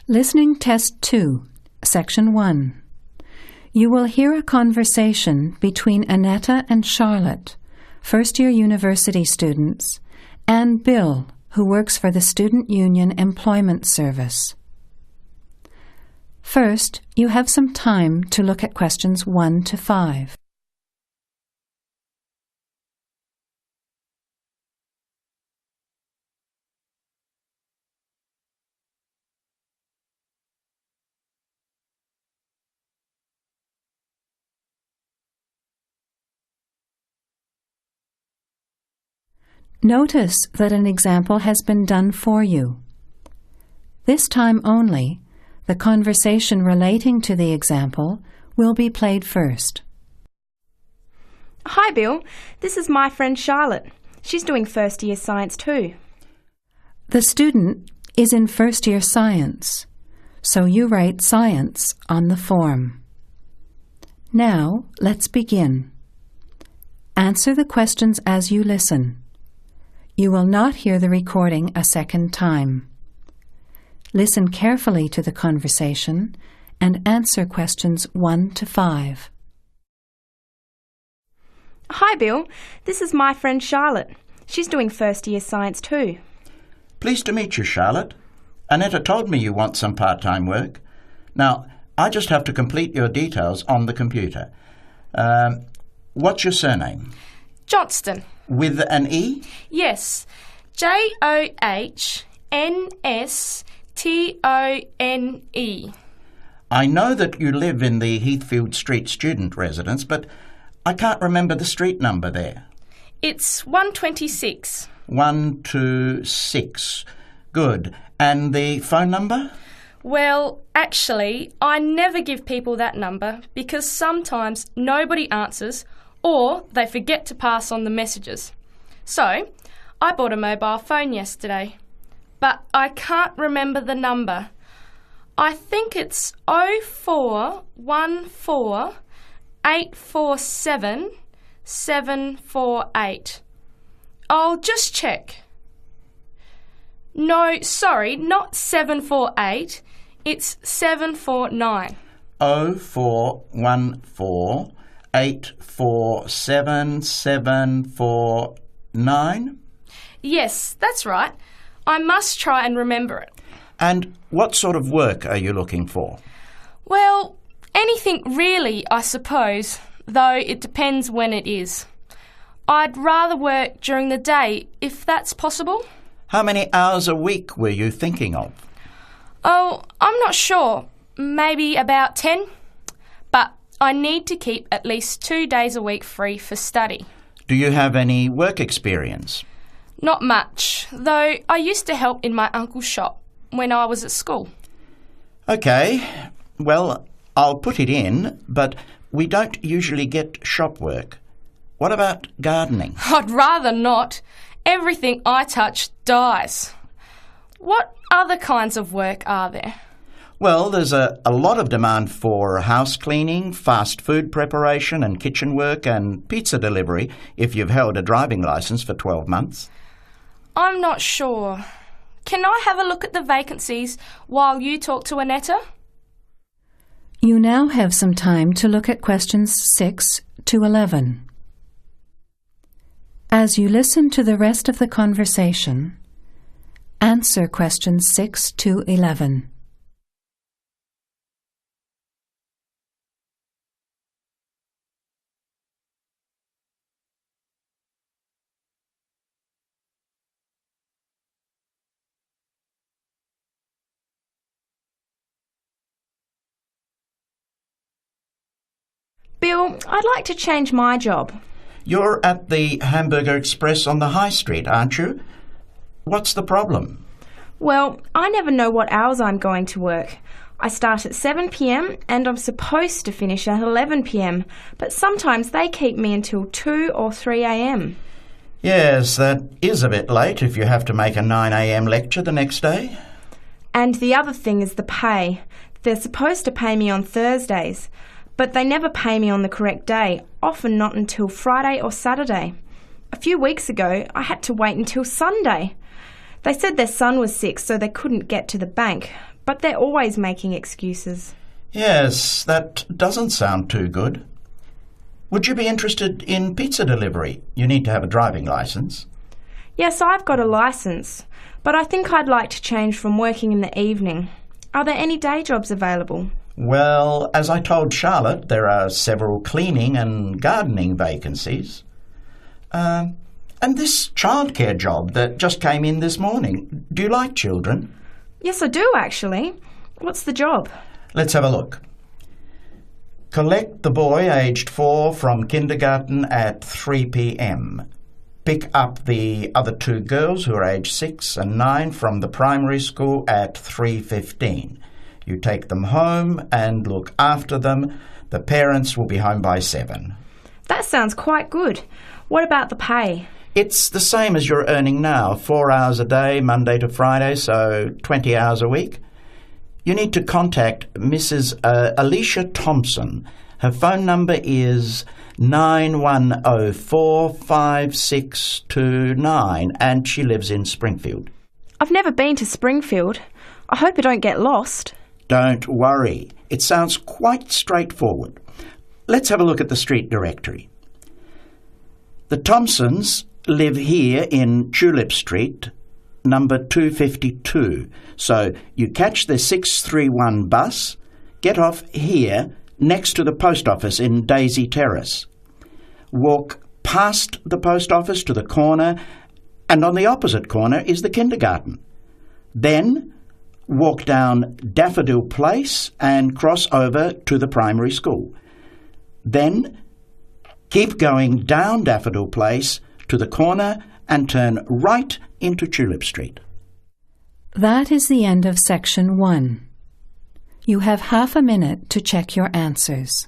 Listening Test 2, Section 1. You will hear a conversation between Annetta and Charlotte, first-year university students, and Bill, who works for the Student Union Employment Service. First, you have some time to look at questions 1 to 5. Notice that an example has been done for you. This time only, the conversation relating to the example will be played first. Hi Bill, this is my friend Charlotte. She's doing first year science too. The student is in first year science, so you write science on the form. Now, let's begin. Answer the questions as you listen. You will not hear the recording a second time. Listen carefully to the conversation and answer questions 1 to 5. Hi Bill, this is my friend Charlotte. She's doing first year science too. Pleased to meet you, Charlotte. Annetta told me you want some part-time work. Now, I just have to complete your details on the computer. What's your surname? Johnston. With an E? Yes, Johnstone. I know that you live in the Heathfield Street student residence, but I can't remember the street number there. It's 126. 126. Good. And the phone number? Well, actually, I never give people that number because sometimes nobody answers or they forget to pass on the messages. So, I bought a mobile phone yesterday, but I can't remember the number. I think it's 0414 847 748. I'll just check. No, sorry, not 748. It's 749. 0414 847 749? Yes, that's right. I must try and remember it. And what sort of work are you looking for? Well, anything really, I suppose, though it depends when it is. I'd rather work during the day, if that's possible. How many hours a week were you thinking of? Oh, I'm not sure. Maybe about 10. But I need to keep at least 2 days a week free for study. Do you have any work experience? Not much, though I used to help in my uncle's shop when I was at school. OK. Well, I'll put it in, but we don't usually get shop work. What about gardening? I'd rather not. Everything I touch dies. What other kinds of work are there? Well, there's a lot of demand for house cleaning, fast food preparation and kitchen work and pizza delivery if you've held a driving licence for 12 months. I'm not sure. Can I have a look at the vacancies while you talk to Annetta? You now have some time to look at questions 6 to 11. As you listen to the rest of the conversation, answer questions 6 to 11. Bill, I'd like to change my job. You're at the Hamburger Express on the High Street, aren't you? What's the problem? Well, I never know what hours I'm going to work. I start at 7 p.m. and I'm supposed to finish at 11 p.m, but sometimes they keep me until 2 or 3 a.m. Yes, that is a bit late if you have to make a 9 a.m. lecture the next day. And the other thing is the pay. They're supposed to pay me on Thursdays, but they never pay me on the correct day, often not until Friday or Saturday. A few weeks ago, I had to wait until Sunday. They said their son was sick, so they couldn't get to the bank, but they're always making excuses. Yes, that doesn't sound too good. Would you be interested in pizza delivery? You need to have a driving licence. Yes, I've got a licence, but I think I'd like to change from working in the evening. Are there any day jobs available? Well, as I told Charlotte, there are several cleaning and gardening vacancies. And this childcare job that just came in this morning. Do you like children? Yes, I do, actually. What's the job? Let's have a look. Collect the boy aged 4 from kindergarten at 3 p.m. Pick up the other 2 girls who are aged 6 and 9 from the primary school at 3:15. You take them home and look after them. The parents will be home by 7. That sounds quite good. What about the pay? It's the same as you're earning now, 4 hours a day, Monday to Friday, so 20 hours a week. You need to contact Mrs. Alicia Thompson. Her phone number is 91045629 and she lives in Springfield. I've never been to Springfield. I hope I don't get lost. Don't worry. It sounds quite straightforward. Let's have a look at the street directory. The Thompsons live here in Tulip Street, number 252. So you catch the 631 bus, get off here next to the post office in Daisy Terrace. Walk past the post office to the corner, and on the opposite corner is the kindergarten. Then walk down Daffodil Place and cross over to the primary school. Then keep going down Daffodil Place to the corner and turn right into Tulip Street. That is the end of section 1. You have half a minute to check your answers.